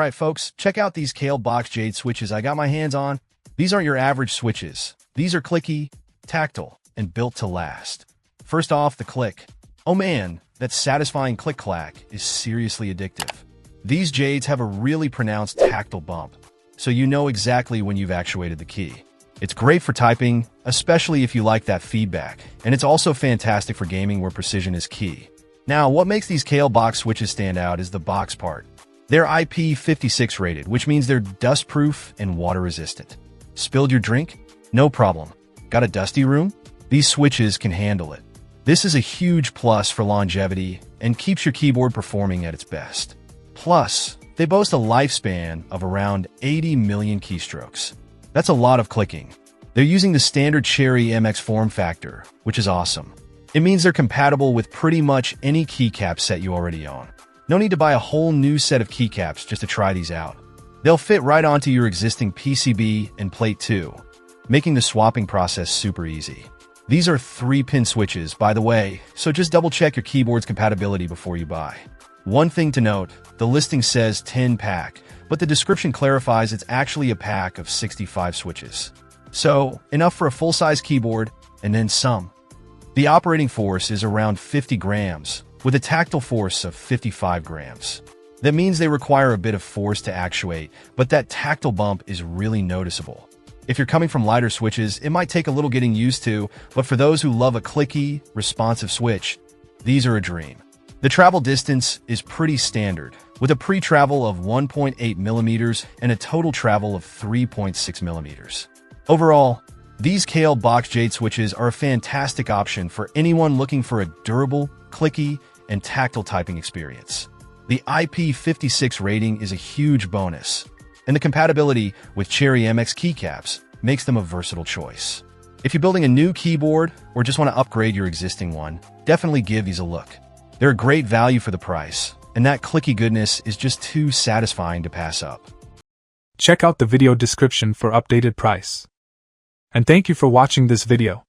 Alright folks, check out these Kailh box Jade switches I got my hands on. These aren't your average switches. These are clicky, tactile, and built to last. First off, the click. Oh man, that satisfying click-clack is seriously addictive. These Jades have a really pronounced tactile bump, so you know exactly when you've actuated the key. It's great for typing, especially if you like that feedback, and it's also fantastic for gaming where precision is key. Now, what makes these Kailh box switches stand out is the box part. They're IP56 rated, which means they're dust-proof and water-resistant. Spilled your drink? No problem. Got a dusty room? These switches can handle it. This is a huge plus for longevity and keeps your keyboard performing at its best. Plus, they boast a lifespan of around 80 million keystrokes. That's a lot of clicking. They're using the standard Cherry MX form factor, which is awesome. It means they're compatible with pretty much any keycap set you already own. No need to buy a whole new set of keycaps just to try these out. They'll fit right onto your existing PCB and plate too, making the swapping process super easy. These are 3-pin switches, by the way, so just double-check your keyboard's compatibility before you buy. One thing to note, the listing says 10-pack, but the description clarifies it's actually a pack of 65 switches. So, enough for a full-size keyboard, and then some. The operating force is around 50 grams, with a tactile force of 55 grams. That means they require a bit of force to actuate, but that tactile bump is really noticeable. If you're coming from lighter switches, it might take a little getting used to, but for those who love a clicky, responsive switch, these are a dream. The travel distance is pretty standard, with a pre-travel of 1.8 millimeters and a total travel of 3.6 millimeters. Overall, these Kailh box Jade switches are a fantastic option for anyone looking for a durable, clicky, and tactile typing experience. The IP56 rating is a huge bonus, and the compatibility with Cherry MX keycaps makes them a versatile choice. If you're building a new keyboard or just want to upgrade your existing one, definitely give these a look. They're a great value for the price, and that clicky goodness is just too satisfying to pass up. Check out the video description for updated price. And thank you for watching this video.